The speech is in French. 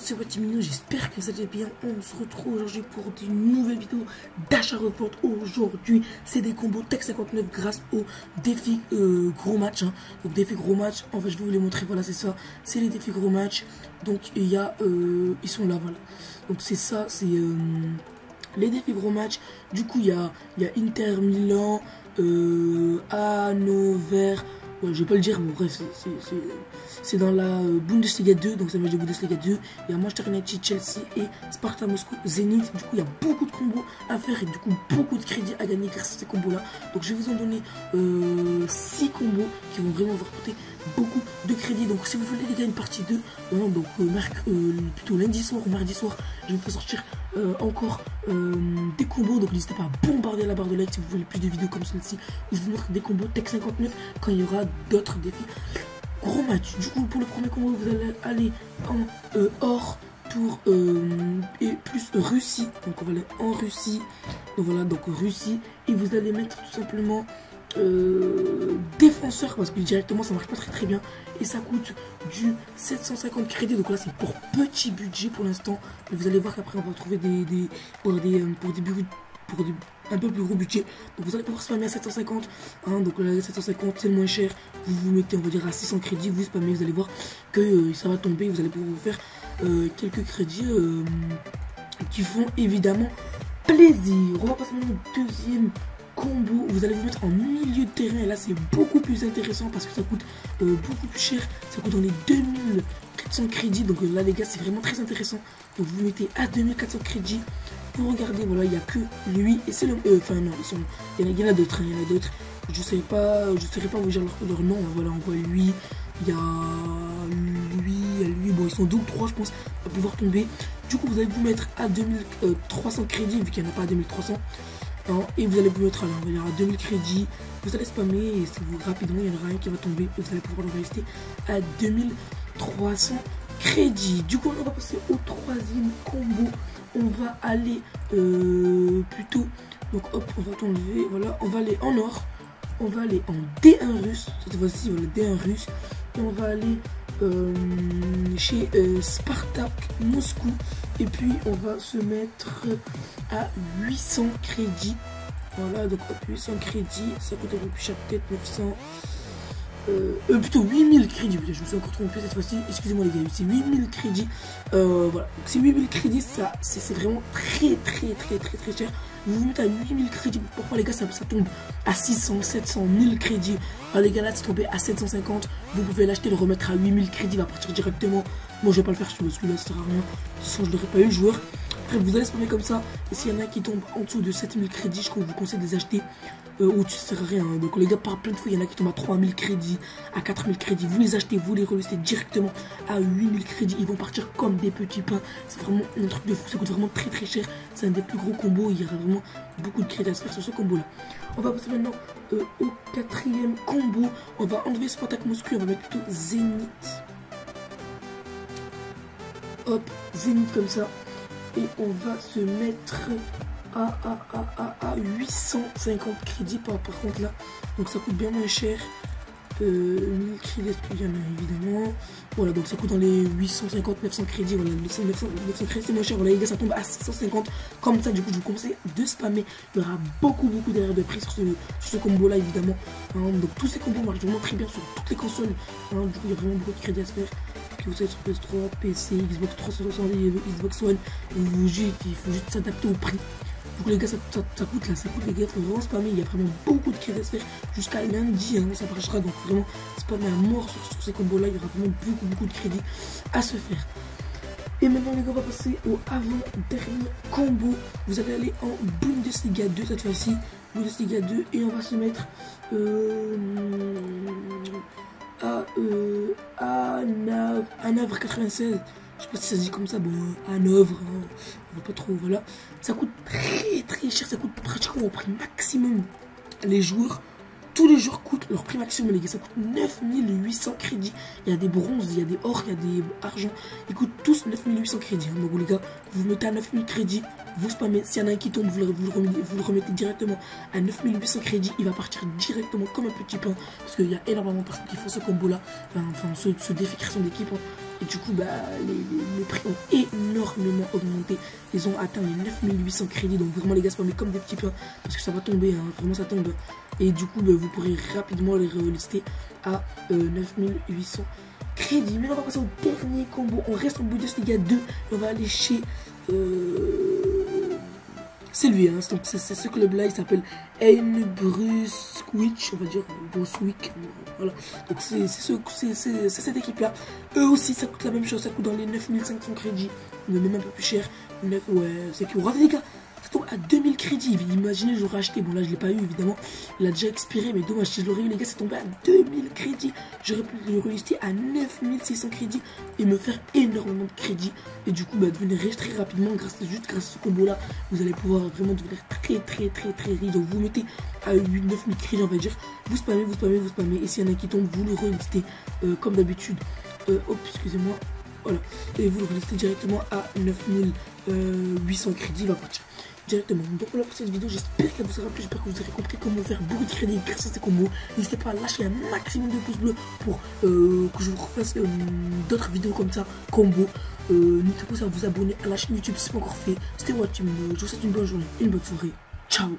c'est Watimino, j'espère que vous allez bien. On se retrouve aujourd'hui pour une nouvelle vidéo d'achat-revente. Aujourd'hui, c'est des combos Tech 59 grâce au défi gros match. Donc défi gros match, en fait je vais vous les montrer, voilà c'est ça. C'est les défis gros match. Donc il y a, ils sont là, voilà. Donc c'est ça, c'est les défis gros match. Du coup il y a Inter Milan, Hannover. Ouais, je vais pas le dire, mais bref, c'est dans la Bundesliga 2, donc c'est le match de Bundesliga 2. Il y a Manchester United, Chelsea et Sparta Moscou, Zenit. Du coup, il y a beaucoup de combos à faire et du coup, beaucoup de crédits à gagner grâce à ces combos-là. Donc, je vais vous en donner 6 combos qui vont vraiment vous rapporter beaucoup de crédits. Donc, si vous voulez les gagner une partie 2, donc plutôt lundi soir ou mardi soir, je vais vous faire sortir encore des combos. Donc, n'hésitez pas à bombarder la barre de like si vous voulez plus de vidéos comme celle-ci où je vous montre des combos Tech 59 quand il y aura d'autres défis. Gros match. Du coup, pour le premier combo, vous allez aller en or pour et plus Russie. Donc, on va aller en Russie. Donc, voilà, donc Russie. Et vous allez mettre tout simplement défenseur parce que directement ça marche pas très bien et ça coûte du 750 crédits. Donc là, c'est pour petit budget pour l'instant. Mais vous allez voir qu'après, on va trouver pour des un peu plus gros budget. Donc vous allez pouvoir spammer à 750 donc là 750 c'est le moins cher. Vous mettez on va dire à 600 crédits, vous spammez, vous allez voir que ça va tomber. Vous allez pouvoir vous faire quelques crédits qui font évidemment plaisir. On va passer maintenant au deuxième combo. Vous allez vous mettre en milieu de terrain et là c'est beaucoup plus intéressant parce que ça coûte beaucoup plus cher. Ça coûte dans les 2400 crédits. Donc là les gars, c'est vraiment très intéressant. Donc vous mettez à 2400 crédits. Vous regardez, voilà, il n'y a que lui et c'est le enfin non, il y en a d'autres, il y en a d'autres. Je ne saurais pas vous dire leur nom. Voilà, on voit lui, il y a lui, bon ils sont 2 ou 3 je pense à pouvoir tomber. Du coup vous allez vous mettre à 2300 crédits vu qu'il n'y en a pas à 2300. Et vous allez vous mettre à 2000 crédits. Vous allez spammer et rapidement il y en aura un qui va tomber et vous allez pouvoir le rester à 2300 crédits. Du coup on va passer au troisième combo. On va aller plutôt, donc hop, on va t'enlever, voilà, on va aller en or, on va aller en D1 russe, cette fois-ci, voilà, D1 russe, et on va aller chez Spartak Moscou, et puis on va se mettre à 800 crédits, voilà, donc hop, 800 crédits, ça coûte un peu plus cher, peut-être 900, plutôt 8000 crédits, je me suis encore trompé cette fois-ci, excusez-moi les gars, c'est 8000 crédits, voilà, donc c'est 8000 crédits, ça c'est vraiment très cher. Vous vous mettez à 8000 crédits, pourquoi les gars ça tombe à 600, 700, 1000 crédits. Alors les gars là c'est tombé à 750, vous pouvez l'acheter, le remettre à 8000 crédits, il va partir directement. Moi je vais pas le faire, celui-là ça sert à rien, de toute façon je n'aurais pas eu le joueur. Après vous allez spammer comme ça, et s'il y en a qui tombent en dessous de 7000 crédits, je vous conseille de les acheter. Ou tu sers à rien, donc les gars par plein de fois il y en a qui tombent à 3000 crédits, à 4000 crédits, vous les achetez, vous les relistez directement à 8000 crédits, ils vont partir comme des petits pains. C'est vraiment un truc de fou, ça coûte vraiment très cher, c'est un des plus gros combos, il y aura vraiment beaucoup de crédits à se faire sur ce combo là. On va passer maintenant au quatrième combo, on va enlever Spartak Moscou, on va mettre plutôt Zenit. Hop, Zenit comme ça, et on va se mettre à 850 crédits par contre là, donc ça coûte bien moins cher. 1000 crédits, il y en a évidemment, voilà, donc ça coûte dans les 850, 900 crédits, voilà, 900 crédits c'est moins cher, voilà les gars, ça tombe à 650 comme ça. Du coup je vous conseille de spammer, il y aura beaucoup d'erreurs de prix sur ce combo là évidemment, donc tous ces combos marchent vraiment très bien sur toutes les consoles, du coup il y a vraiment beaucoup de crédits à se faire. Puis vous êtes sur PS3, PC, Xbox 360 et Xbox One, il faut juste s'adapter au prix. Donc les gars, ça coûte les gars, il faut vraiment spammer, il y a vraiment beaucoup de crédits à se faire jusqu'à lundi, ça marchera, donc vraiment spammer à mort sur ces combos là, il y aura vraiment beaucoup de crédits à se faire. Et maintenant les gars, on va passer au avant-dernier combo. Vous allez aller en Bundesliga 2 cette fois-ci, Bundesliga 2, et on va se mettre à Hanovre 96. Je sais pas si ça se dit comme ça, bon, Hanovre, on voit pas trop, voilà. Ça coûte très cher, ça coûte pratiquement au prix maximum. Les joueurs, tous les joueurs coûtent leur prix maximum, les gars, ça coûte 9800 crédits. Il y a des bronzes, il y a des or, il y a des argent. Ils coûtent tous 9800 crédits. Donc les gars, vous vous mettez à 9000 crédits, vous spammez. S'il y en a un qui tombe, vous le remettez directement à 9800 crédits. Il va partir directement comme un petit pain. Parce qu'il y a énormément de personnes qui font ce combo là. Enfin, ce défi création d'équipe. Et du coup, bah, les prix ont énormément augmenté. Ils ont atteint les 9800 crédits. Donc vraiment les gars, spammez comme des petits pains. Parce que ça va tomber, hein, vraiment ça tombe. Et du coup, bah, vous pourrez rapidement les relister à 9800 crédits. Mais là, on va passer au dernier combo. On reste en Bundesliga 2. On va aller chez... c'est lui, hein, c'est ce club-là, il s'appelle Einbruskwitch, on va dire, Brunswick, voilà. Donc c'est cette équipe-là. Eux aussi, ça coûte la même chose, ça coûte dans les 9500 crédits, mais même un peu plus cher. Ouais, c'est que, regardez les gars, ça tombe à 2000 crédits. Imaginez, j'aurais acheté, bon là je l'ai pas eu évidemment, il a déjà expiré, mais dommage, si je l'aurais eu les gars, c'est tombé à 2000 crédits. J'aurais pu le relister à 9600 crédits et me faire énormément de crédits. Et du coup, bah, devenir riche très rapidement grâce à ce combo-là. Vous allez pouvoir vraiment devenir très riche. Donc vous mettez à 9000 crédits, on va dire. Vous spammez. Et s'il y en a qui tombent, vous le relistez comme d'habitude. Hop, excusez-moi. Voilà. Et vous le relistez directement à 9800 crédits. Il va partir directement. Donc voilà pour cette vidéo, j'espère qu'elle vous aura plu, j'espère que vous aurez compris comment faire beaucoup de crédits grâce à ces combos. N'hésitez pas à lâcher un maximum de pouces bleus pour que je vous refasse d'autres vidéos comme ça, combo. N'hésitez pas à vous abonner à la chaîne YouTube si ce n'est pas encore fait. C'était Watchim, je vous souhaite une bonne journée, une bonne soirée. Ciao.